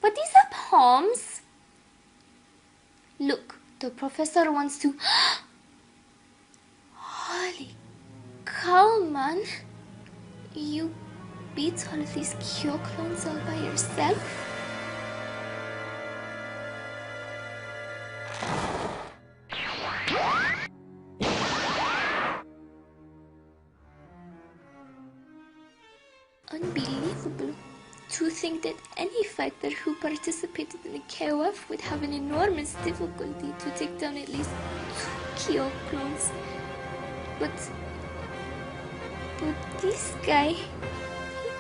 What is up, Holmes? Look, the professor wants to... Holy cow, man. You beat all of these Kyo clones all by yourself? Unbelievable. To think that any fighter who participated in the KOF would have an enormous difficulty to take down at least 2 Kyo clones. But this guy, he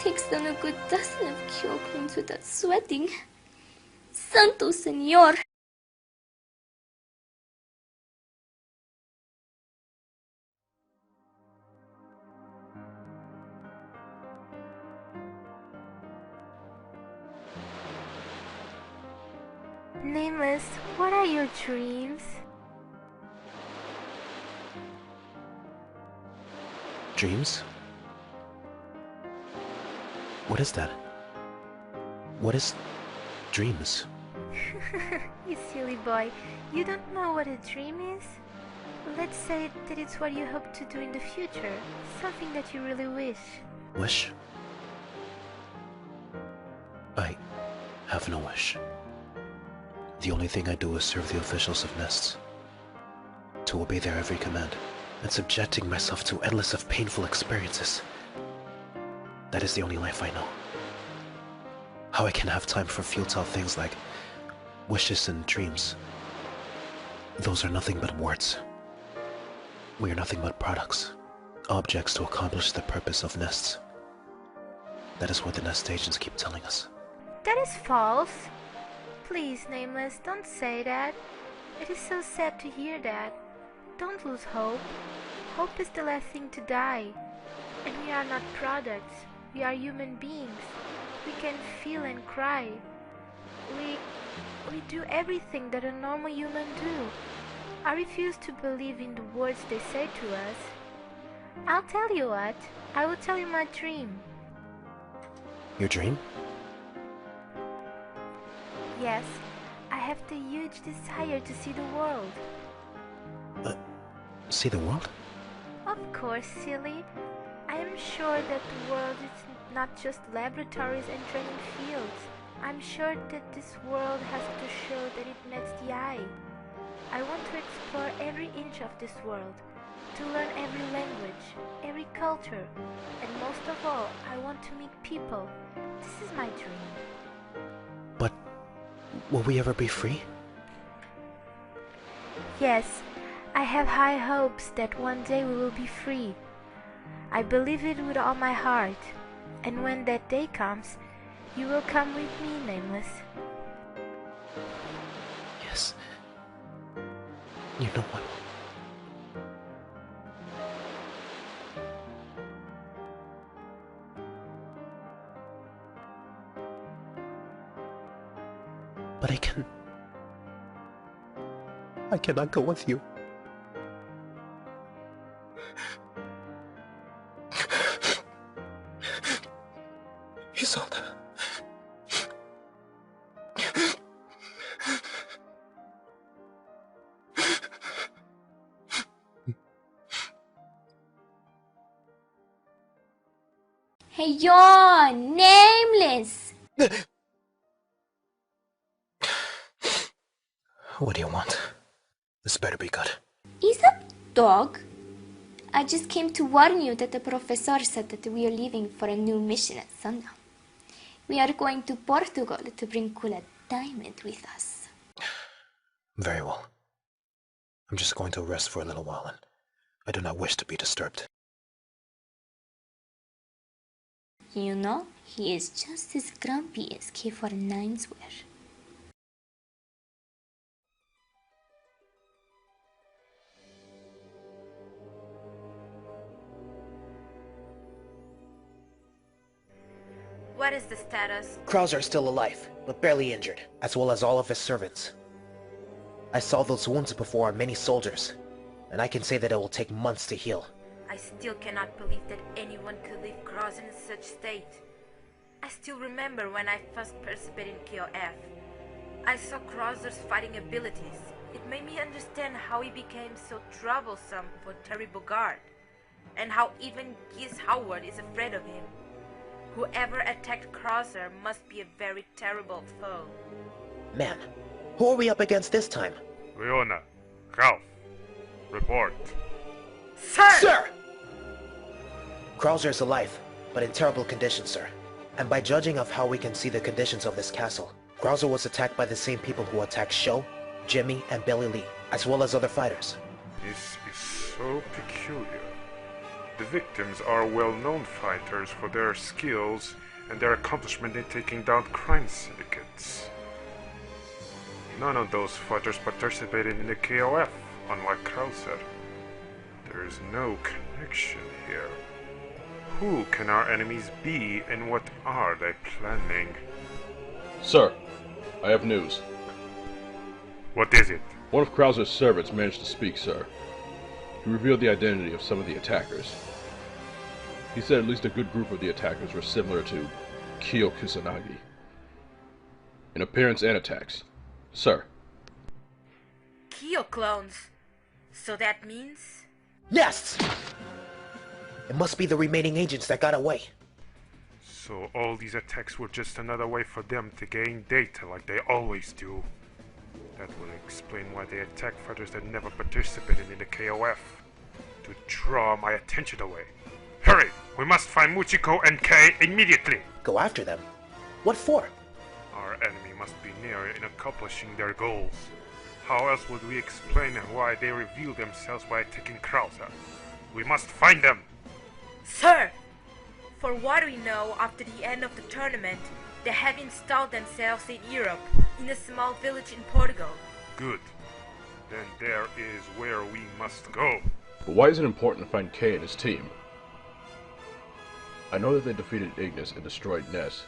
takes down a good dozen of Kyo clones without sweating. Santo Senor! Nameless, what are your dreams? Dreams? What is that? What is dreams? You silly boy, you don't know what a dream is? Let's say that it's what you hope to do in the future, something that you really wish. Wish? I have no wish. The only thing I do is serve the officials of NESTS, to obey their every command, and subjecting myself to endless of painful experiences. That is the only life I know. How I can have time for futile things like wishes and dreams. Those are nothing but words. We are nothing but products, objects to accomplish the purpose of NESTS. That is what the NEST agents keep telling us. That is false. Please, Nameless, don't say that. It is so sad to hear that. Don't lose hope. Hope is the last thing to die. And we are not products. We are human beings. We can feel and cry. We do everything that a normal human do. I refuse to believe in the words they say to us. I'll tell you what. I will tell you my dream. Your dream? Yes, I have the huge desire to see the world. See the world? Of course, silly. I am sure that the world is not just laboratories and training fields. I'm sure that this world has to show that it meets the eye. I want to explore every inch of this world, to learn every language, every culture, and most of all, I want to meet people. This is my dream. But will we ever be free? Yes, I have high hopes that one day we will be free. I believe it with all my heart, and when that day comes, you will come with me, Nameless. Yes. You know I will. But I cannot go with you. Isolde. Hey, you're Nameless! What do you want? This better be good. Is a dog? I just came to warn you that the professor said that we are leaving for a new mission at sundown. We are going to Portugal to bring Kula Diamond with us. Very well. I'm just going to rest for a little while, and I do not wish to be disturbed. You know, he is just as grumpy as K49's were. What is the status? Krauser is still alive, but barely injured, as well as all of his servants. I saw those wounds before on many soldiers, and I can say that it will take months to heal. I still cannot believe that anyone could leave Krauser in such state. I still remember when I first participated in KOF. I saw Krauser's fighting abilities. It made me understand how he became so troublesome for Terrible Guard, and how even Geese Howard is afraid of him. Whoever attacked Krauser must be a very terrible foe. Man, who are we up against this time? Leona, Ralph, report. Sir! Sir! Krauser is alive, but in terrible condition, sir. And by judging of how we can see the conditions of this castle, Krauser was attacked by the same people who attacked Sho, Jimmy, and Billy Lee, as well as other fighters. This is so peculiar. The victims are well-known fighters for their skills and their accomplishment in taking down crime syndicates. None of those fighters participated in the KOF, unlike Krauser. There is no connection here. Who can our enemies be, and what are they planning? Sir, I have news. What is it? One of Krauser's servants managed to speak, sir. He revealed the identity of some of the attackers. He said at least a good group of the attackers were similar to Kusanagi in appearance and attacks. Sir. Kyo clones. So that means... NESTS! It must be the remaining agents that got away. So all these attacks were just another way for them to gain data like they always do. That would explain why they attacked fighters that never participated in the KOF. To draw my attention away. Hurry! We must find Muchiko and Kei immediately! Go after them? What for? Our enemy must be near in accomplishing their goals. How else would we explain why they revealed themselves by attacking Krauser? We must find them! Sir! For what we know, after the end of the tournament, they have installed themselves in Europe, in a small village in Portugal. Good. Then there is where we must go. But why is it important to find Kei and his team? I know that they defeated Ignis and destroyed NESTS,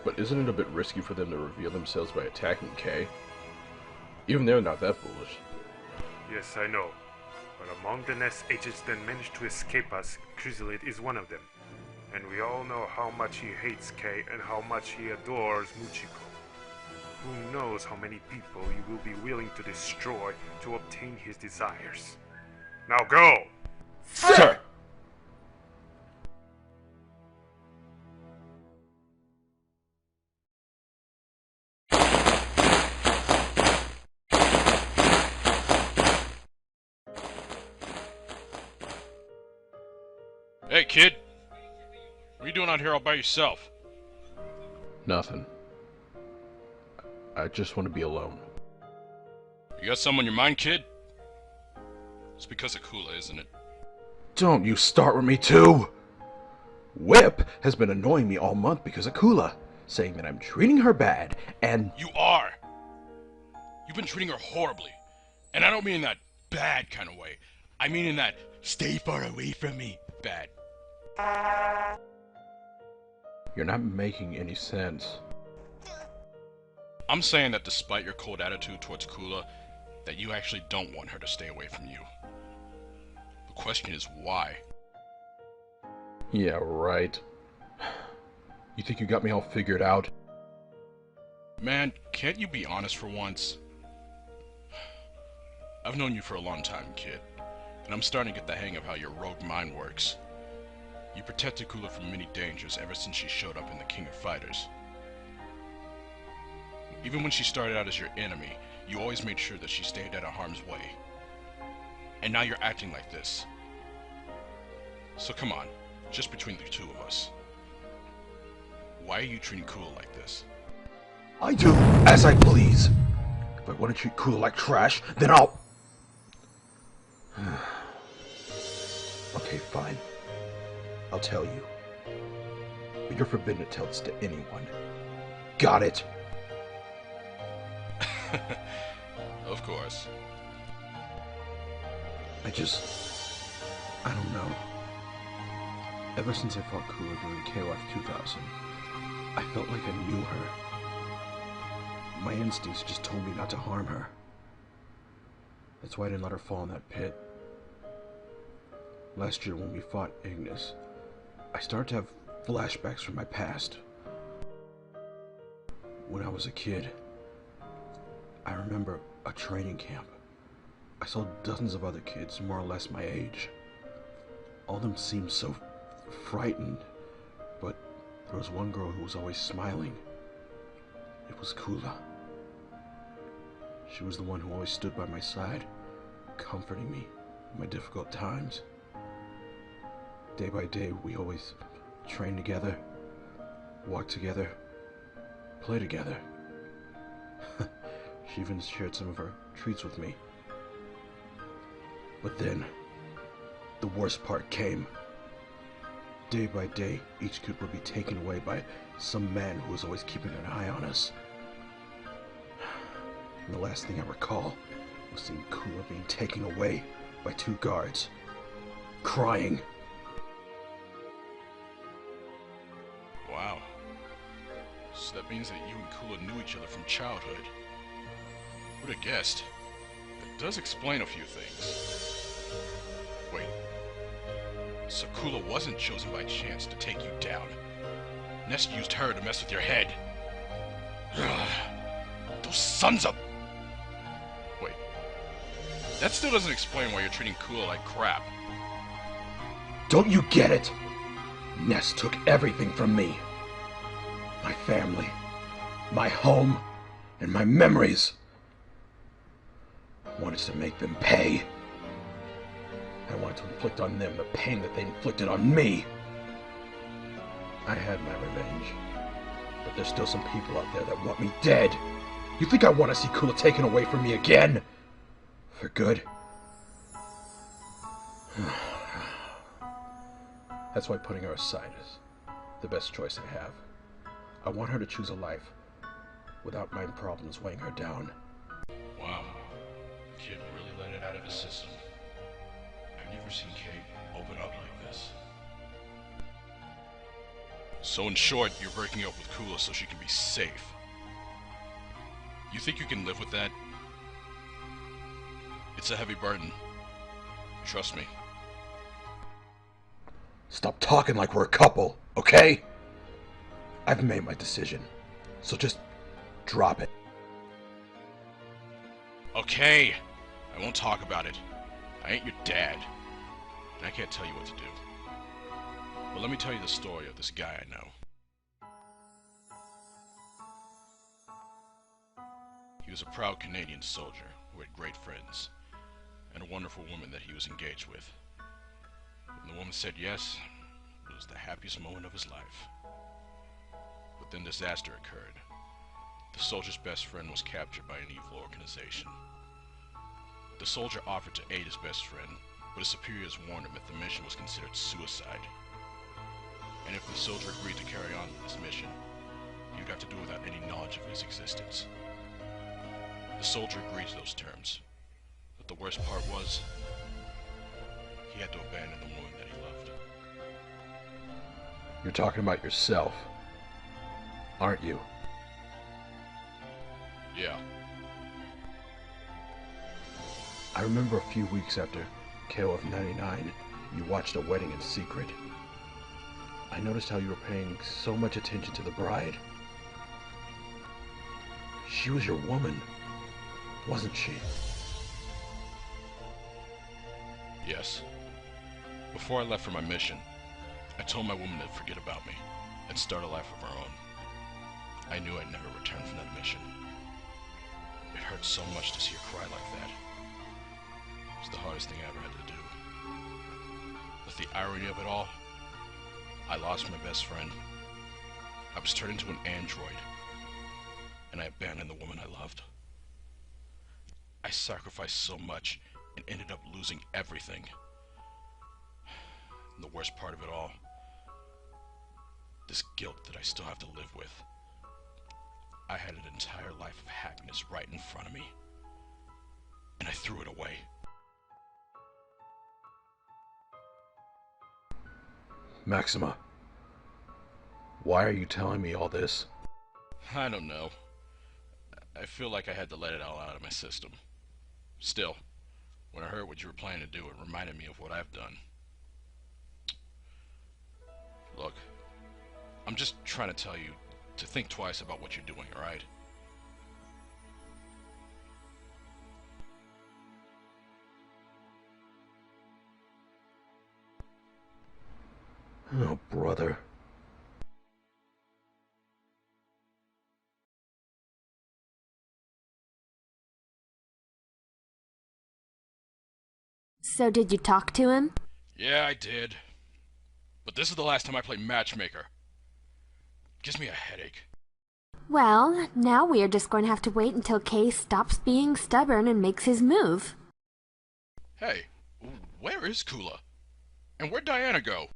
but isn't it a bit risky for them to reveal themselves by attacking Kei? Even they're not that foolish. Yes, I know. But among the NESTS agents that managed to escape us, Krizalid is one of them. And we all know how much he hates Kei and how much he adores Muchiko. Who knows how many people he will be willing to destroy to obtain his desires. Now go! Sir! Hey, kid. What are you doing out here all by yourself? Nothing. I just want to be alone. You got something on your mind, kid? It's because of Kula, isn't it? Don't you start with me too! Whip has been annoying me all month because of Kula, saying that I'm treating her bad, and... You are! You've been treating her horribly. And I don't mean in that bad kind of way. I mean in that stay far away from me bad. You're not making any sense. I'm saying that despite your cold attitude towards Kula, that you actually don't want her to stay away from you. The question is why? Yeah, right. You think you got me all figured out? Man, can't you be honest for once? I've known you for a long time, kid, and I'm starting to get the hang of how your rogue mind works. You protected Kula from many dangers ever since she showed up in the King of Fighters. Even when she started out as your enemy, you always made sure that she stayed out of harm's way. And now you're acting like this. So come on, just between the two of us. Why are you treating Kula like this? I do as I please. If I want to treat Kula like trash, then I'll... Okay, fine. I'll tell you. But you're forbidden to tell this to anyone. Got it? Of course. I don't know. Ever since I fought Kula during KOF 2000, I felt like I knew her. My instincts just told me not to harm her. That's why I didn't let her fall in that pit. Last year when we fought Ignis, I started to have flashbacks from my past, When I was a kid, I remember a training camp. I saw dozens of other kids more or less my age. All of them seemed so frightened, but there was one girl who was always smiling. It was Kula. She was the one who always stood by my side, comforting me in my difficult times. Day by day, we always trained together, walked together, played together. She even shared some of her treats with me. But then, the worst part came. Day by day, each kid would be taken away by some man who was always keeping an eye on us. And the last thing I recall was seeing Kula being taken away by 2 guards, crying. Wow. So that means that you and Kula knew each other from childhood. Who'd have guessed? That does explain a few things. Wait. So Kula wasn't chosen by chance to take you down. NESTS used her to mess with your head. Those sons of... Wait. That still doesn't explain why you're treating Kula like crap. Don't you get it? NESTS took everything from me. My family, my home, and my memories. I wanted to make them pay. I wanted to inflict on them the pain that they inflicted on me. I had my revenge, but there's still some people out there that want me dead. You think I want to see Kula taken away from me again? For good? That's why putting her aside is the best choice I have. I want her to choose a life without mind problems weighing her down. Wow. Kid really let it out of his system. I've never seen Kate open up like this. So in short, you're breaking up with Kula so she can be safe. You think you can live with that? It's a heavy burden. Trust me. Stop talking like we're a couple, okay? I've made my decision, so just drop it. Okay, I won't talk about it. I ain't your dad, and I can't tell you what to do. But let me tell you the story of this guy I know. He was a proud Canadian soldier who had great friends, and a wonderful woman that he was engaged with. When the woman said yes, it was the happiest moment of his life. But then disaster occurred. The soldier's best friend was captured by an evil organization. The soldier offered to aid his best friend, but his superiors warned him that the mission was considered suicide. And if the soldier agreed to carry on with this mission, he would have to do it without any knowledge of his existence. The soldier agreed to those terms, but the worst part was, he had to abandon the woman that he loved. You're talking about yourself, aren't you? Yeah. I remember a few weeks after KO of 99, you watched a wedding in secret. I noticed how you were paying so much attention to the bride. She was your woman, wasn't she? Yes. Before I left for my mission, I told my woman to forget about me and start a life of her own. I knew I'd never return from that mission. It hurt so much to see her cry like that. It was the hardest thing I ever had to do. But the irony of it all, I lost my best friend. I was turned into an android, and I abandoned the woman I loved. I sacrificed so much and ended up losing everything. And the worst part of it all, this guilt that I still have to live with. I had an entire life of happiness right in front of me, and I threw it away. Maxima, why are you telling me all this? I don't know. I feel like I had to let it all out of my system. Still, when I heard what you were planning to do, it reminded me of what I've done. Look, I'm just trying to tell you to think twice about what you're doing, alright? Oh, brother. So did you talk to him? Yeah, I did. But this is the last time I play matchmaker. Gives me a headache. Well, now we are just going to have to wait until Kay stops being stubborn and makes his move. Hey, where is Kula? And where'd Diana go?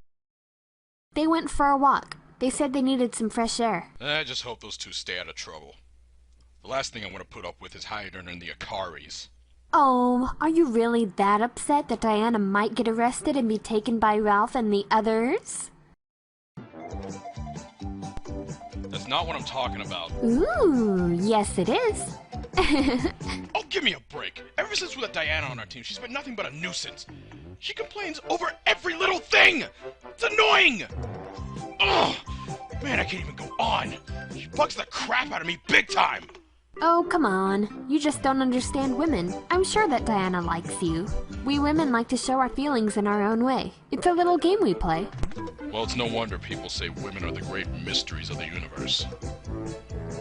They went for a walk. They said they needed some fresh air. I just hope those two stay out of trouble. The last thing I want to put up with is hiding in the Ikaris. Oh, are you really that upset that Diana might get arrested and be taken by Ralph and the others? That's not what I'm talking about. Ooh, yes it is. Oh, give me a break. Ever since we let Diana on our team, she's been nothing but a nuisance. She complains over every little thing. It's annoying. Ugh, man, I can't even go on. She bugs the crap out of me big time. Oh, come on. You just don't understand women. I'm sure that Diana likes you. We women like to show our feelings in our own way. It's a little game we play. Well, it's no wonder people say women are the great mysteries of the universe.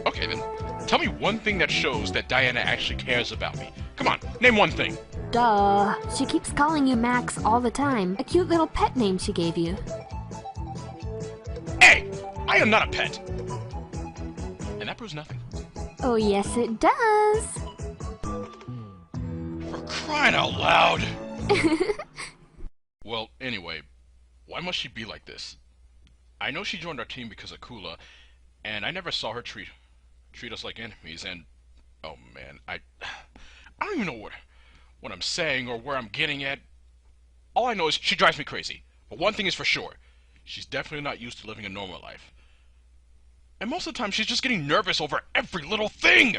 Okay, then, tell me one thing that shows that Diana actually cares about me. Come on, name one thing. Duh. She keeps calling you Max all the time. A cute little pet name she gave you. Hey! I am not a pet! And that proves nothing. Oh, yes it does. For crying out loud! Well, anyway, why must she be like this? I know she joined our team because of Kula, and I never saw her treat us like enemies, and... oh man, I don't even know what I'm saying or where I'm getting at. All I know is she drives me crazy. But one thing is for sure, she's definitely not used to living a normal life. And most of the time, she's just getting nervous over every little thing!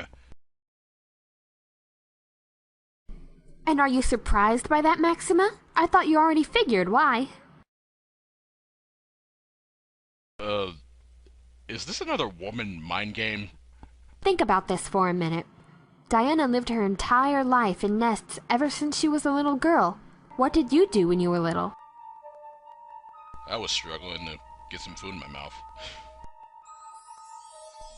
And are you surprised by that, Maxima? I thought you already figured why. Is this another woman mind game? Think about this for a minute. Diana lived her entire life in NESTS ever since she was a little girl. What did you do when you were little? I was struggling to get some food in my mouth.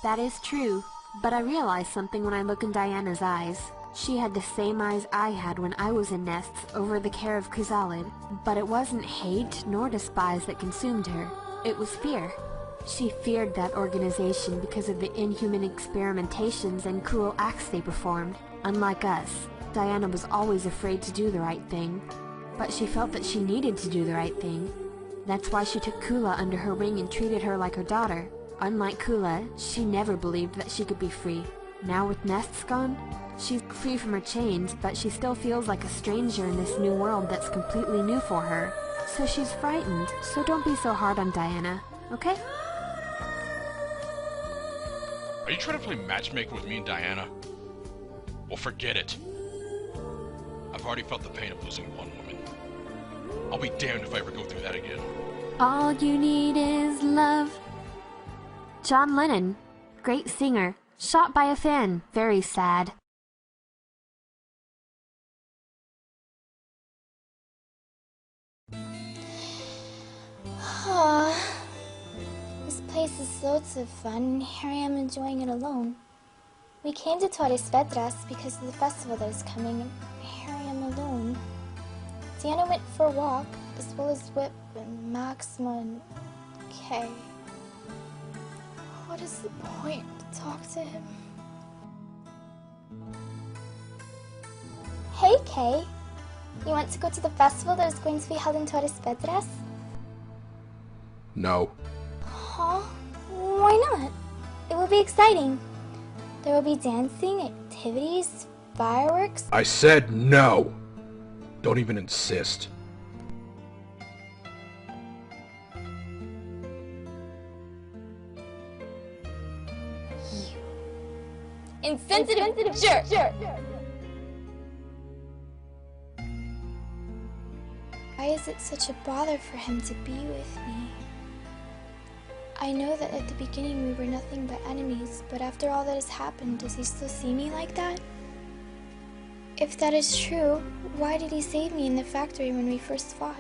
That is true, but I realized something when I look in Diana's eyes. She had the same eyes I had when I was in NESTS over the care of Krizalid, but it wasn't hate nor despise that consumed her. It was fear. She feared that organization because of the inhuman experimentations and cruel acts they performed. Unlike us, Diana was always afraid to do the right thing, but she felt that she needed to do the right thing. That's why she took Kula under her wing and treated her like her daughter. Unlike Kula, she never believed that she could be free. Now with NESTS gone, she's free from her chains, but she still feels like a stranger in this new world that's completely new for her. So she's frightened, so don't be so hard on Diana, okay? Are you trying to play matchmaker with me and Diana? Well, forget it. I've already felt the pain of losing one woman. I'll be damned if I ever go through that again. All you need is love. John Lennon, great singer, shot by a fan, very sad. This place is loads of fun, and here I am enjoying it alone. We came to Torres Vedras because of the festival that is coming, and here I am alone. Diana went for a walk, as well as Whip and Maxima and Kay. What is the point to talk to him? Hey, Kay. You want to go to the festival that is going to be held in Torres Vedras? No. Huh? Why not? It will be exciting. There will be dancing, activities, fireworks. I said no! Don't even insist. Insensitive jerk! Why is it such a bother for him to be with me? I know that at the beginning we were nothing but enemies, but after all that has happened, does he still see me like that? If that is true, why did he save me in the factory when we first fought?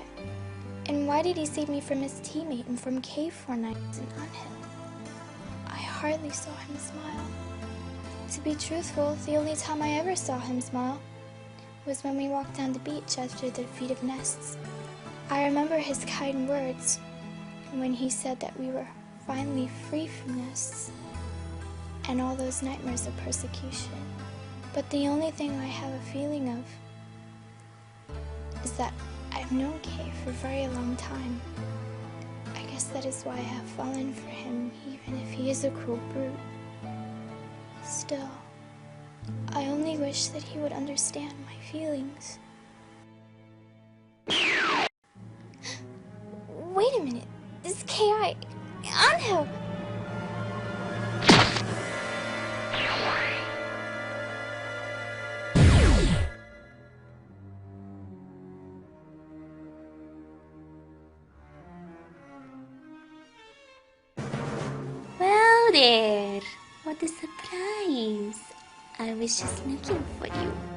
And why did he save me from his teammate and from Cave 4 nights in Unhill? I hardly saw him smile. To be truthful, the only time I ever saw him smile was when we walked down the beach after the defeat of NESTS. I remember his kind words when he said that we were finally free from NESTS and all those nightmares of persecution. But the only thing I have a feeling of is that I've known Kay for a very long time. I guess that is why I have fallen for him, even if he is a cruel brute. Still, I only wish that he would understand my feelings. Wait a minute, this K.I. Angel! Well there, what a surprise. I was just looking for you.